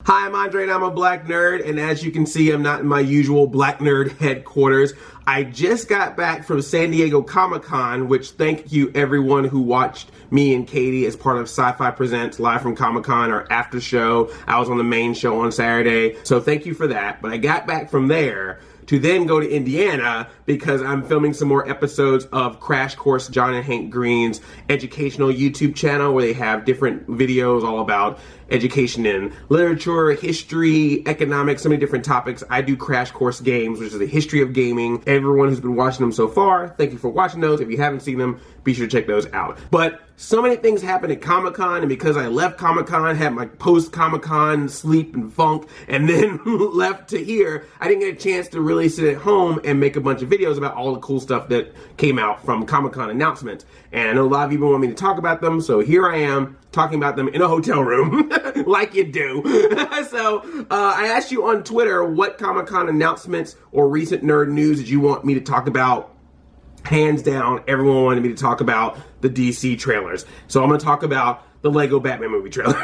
Hi, I'm Andre and I'm a black nerd, and as you can see, I'm not in my usual black nerd headquarters. I just got back from San Diego Comic-Con, which thank you everyone who watched me and Katie as part of Sci-Fi Presents live from Comic-Con, our after show. I was on the main show on Saturday, so thank you for that. But I got back from there to then go to Indiana because I'm filming some more episodes of Crash Course, John and Hank Green's educational YouTube channel, where they have different videos all about education in literature, history, economics, so many different topics. I do Crash Course Games, which is the history of gaming. Everyone who's been watching them so far, thank you for watching those. If you haven't seen them, be sure to check those out. But so many things happened at Comic-Con, and because I left Comic-Con, had my post-Comic-Con sleep and funk, and then left to here, I didn't get a chance to really sit at home and make a bunch of videos about all the cool stuff that came out from Comic-Con announcements. And I know a lot of people want me to talk about them, so here I am talking about them in a hotel room, like you do. So I asked you on Twitter what Comic-Con announcements or recent nerd news did you want me to talk about. Hands down, everyone wanted me to talk about the DC trailers. So I'm going to talk about the Lego Batman movie trailer.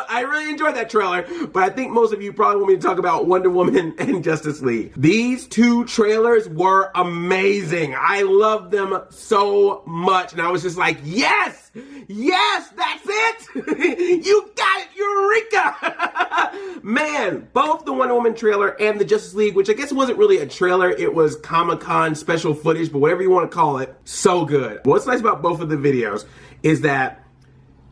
I really enjoyed that trailer, but I think most of you probably want me to talk about Wonder Woman and Justice League. These two trailers were amazing. I loved them so much, and I was just like, yes! Yes, that's it! You got it, Eureka! Man, both the Wonder Woman trailer and the Justice League, which I guess wasn't really a trailer, it was Comic-Con special footage, but whatever you want to call it, so good. What's nice about both of the videos is that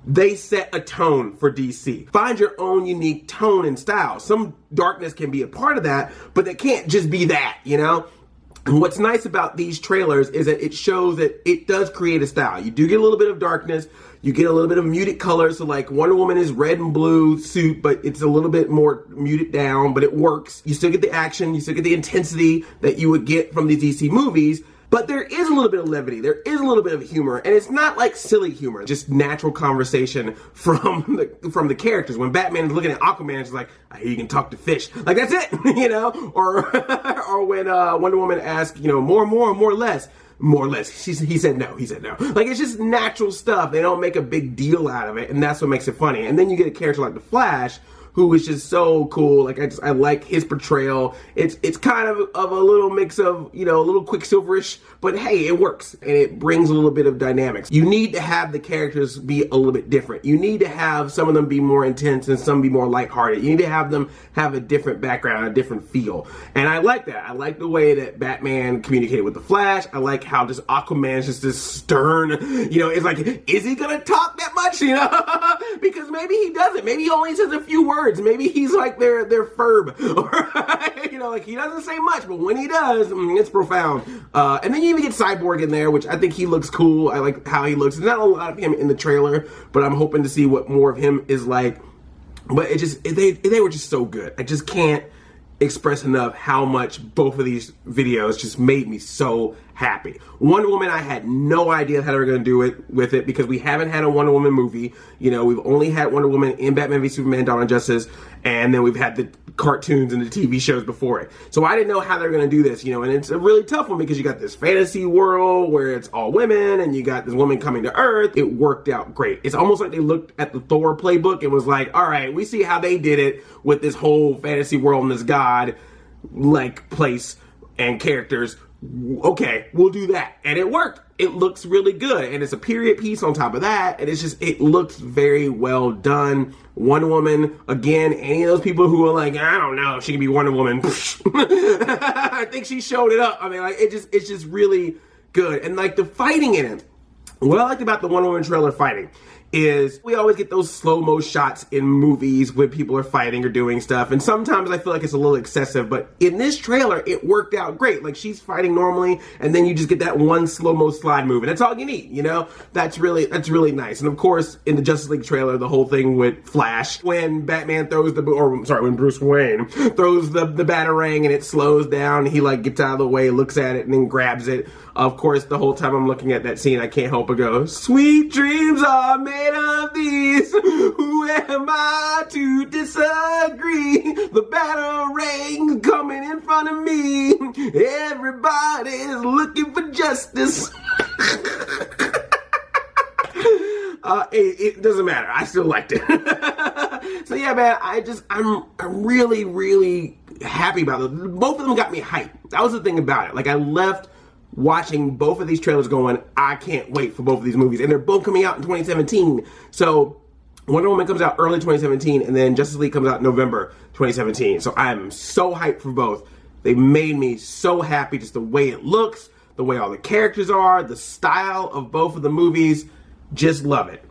they set a tone for DC. Find your own unique tone and style. Some darkness can be a part of that, but it can't just be that, you know? And what's nice about these trailers is that it shows that it does create a style. You do get a little bit of darkness, you get a little bit of muted colors, so like Wonder Woman is red and blue suit, but it's a little bit more muted down, but it works. You still get the action, you still get the intensity that you would get from the DC movies, but there is a little bit of levity, there is a little bit of humor, and it's not like silly humor, just natural conversation from the characters. When Batman is looking at Aquaman, it's like, I hear you can talk to fish. Like, that's it, you know? Or when Wonder Woman asks, you know, more, less. More or less. He said no. Like, it's just natural stuff. They don't make a big deal out of it, and that's what makes it funny. And then you get a character like the Flash, who is just so cool. Like, I like his portrayal. It's kind of a little mix of, you know, a little Quicksilverish, but hey, it works. And it brings a little bit of dynamics. You need to have the characters be a little bit different. You need to have some of them be more intense and some be more lighthearted. You need to have them have a different background, a different feel. And I like that. I like the way that Batman communicated with the Flash. I like how this Aquaman is just this stern, you know, it's like, is he gonna talk that much, you know? Because maybe he doesn't. Maybe he only says a few words. Maybe he's like their Ferb, or, you know, like he doesn't say much, but when he does, it's profound. And then you even get Cyborg in there, which I think he looks cool. I like how he looks. There's not a lot of him in the trailer, but I'm hoping to see what more of him is like. But it just, they were just so good. I just can't express enough how much both of these videos just made me so happy. Wonder Woman, I had no idea how they were going to do it with it because we haven't had a Wonder Woman movie. You know, we've only had Wonder Woman in Batman v Superman: Dawn of Justice, and then we've had the cartoons and the TV shows before it. So I didn't know how they were going to do this, you know, and it's a really tough one because you got this fantasy world where it's all women and you got this woman coming to Earth. It worked out great. It's almost like they looked at the Thor playbook and was like, all right, we see how they did it with this whole fantasy world and this god like place and characters. Okay, we'll do that. And it worked. It looks really good. And it's a period piece on top of that. And it's just, it looks very well done. Wonder Woman, again, any of those people who are like, I don't know if she can be Wonder Woman. I think she showed it up. I mean, like, it's just really good. And like the fighting in it. What I liked about the Wonder Woman trailer fighting is we always get those slow-mo shots in movies when people are fighting or doing stuff, and sometimes I feel like it's a little excessive, but in this trailer, it worked out great. Like, she's fighting normally, and then you just get that one slow-mo slide move, and that's all you need, you know? That's really nice. And of course, in the Justice League trailer, the whole thing with Flash, when Batman throws when Bruce Wayne throws the Batarang and it slows down, he like gets out of the way, looks at it, and then grabs it. Of course, the whole time I'm looking at that scene, I can't help but go, sweet dreams are made of these. Who am I to disagree? The Batarang coming in front of me. Everybody's looking for justice. It doesn't matter. I still liked it. So yeah, man, I'm really, really happy about it. Both of them got me hyped. That was the thing about it. Like, I left watching both of these trailers going, I can't wait for both of these movies. And they're both coming out in 2017. So Wonder Woman comes out early 2017, and then Justice League comes out November 2017. So I'm so hyped for both. They made me so happy, just the way it looks, the way all the characters are, the style of both of the movies. Just love it.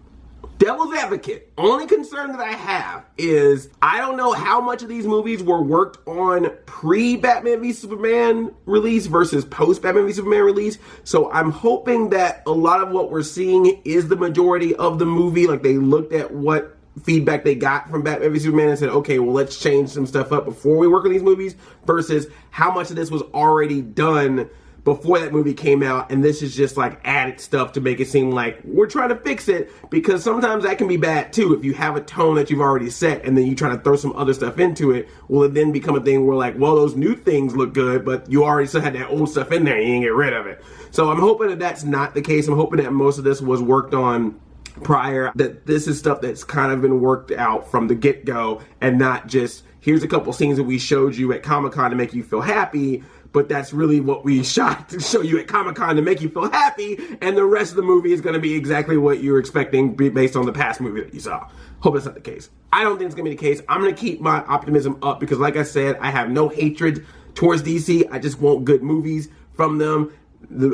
Devil's advocate, only concern that I have is I don't know how much of these movies were worked on pre-Batman v Superman release versus post-Batman v Superman release. So I'm hoping that a lot of what we're seeing is the majority of the movie. Like, they looked at what feedback they got from Batman v Superman and said, okay, well, let's change some stuff up before we work on these movies, versus how much of this was already done before that movie came out, and this is just like added stuff to make it seem like we're trying to fix it, because sometimes that can be bad too. If you have a tone that you've already set and then you try to throw some other stuff into it, will it then become a thing where, like, well, those new things look good, but you already still had that old stuff in there and you didn't get rid of it. So I'm hoping that that's not the case. I'm hoping that most of this was worked on prior, that this is stuff that's kind of been worked out from the get-go, and not just, here's a couple scenes that we showed you at Comic-Con to make you feel happy, but that's really what we shot to show you at Comic-Con to make you feel happy, and the rest of the movie is going to be exactly what you're expecting based on the past movie that you saw. Hope that's not the case. I don't think it's going to be the case. I'm going to keep my optimism up because, like I said, I have no hatred towards DC. I just want good movies from them.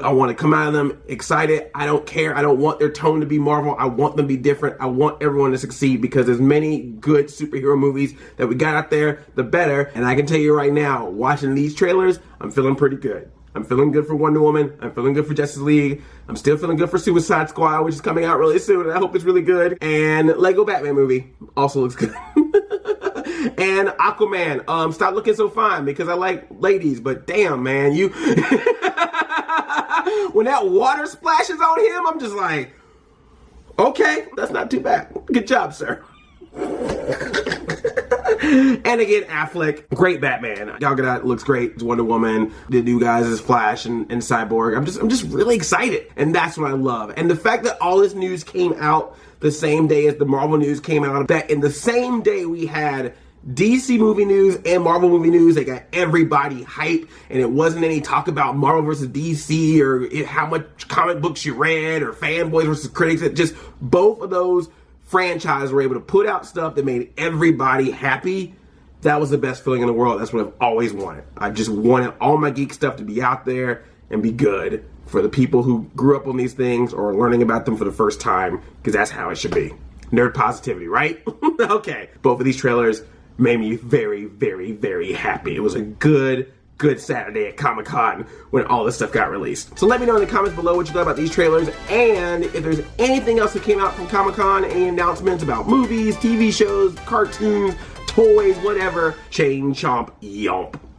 I want to come out of them excited. I don't care. I don't want their tone to be Marvel. I want them to be different. I want everyone to succeed, because as many good superhero movies that we got out there, the better. And I can tell you right now, watching these trailers, I'm feeling pretty good. I'm feeling good for Wonder Woman. I'm feeling good for Justice League. I'm still feeling good for Suicide Squad, which is coming out really soon, and I hope it's really good. And Lego Batman movie also looks good. And Aquaman, stop looking so fine, because I like ladies, but damn, man, you... When that water splashes on him, I'm just like, okay, that's not too bad. Good job, sir. And again, Affleck, great Batman. Gal Gadot looks great as Wonder Woman. The new guys is Flash and Cyborg. I'm just really excited, and that's what I love. And the fact that all this news came out the same day as the Marvel news came out, that in the same day we had DC movie news and Marvel movie news, they got everybody hyped, and it wasn't any talk about Marvel versus DC or how much comic books you read or fanboys versus critics. It just, both of those franchises were able to put out stuff that made everybody happy. That was the best feeling in the world. That's what I've always wanted. I just wanted all my geek stuff to be out there and be good for the people who grew up on these things or are learning about them for the first time, because that's how it should be. Nerd positivity, right? Okay. Both of these trailers made me very, very, very happy. It was a good Saturday at Comic-Con when all this stuff got released. So let me know in the comments below what you thought about these trailers, and if there's anything else that came out from Comic-Con, any announcements about movies, TV shows, cartoons, toys, whatever. Chain chomp yomp.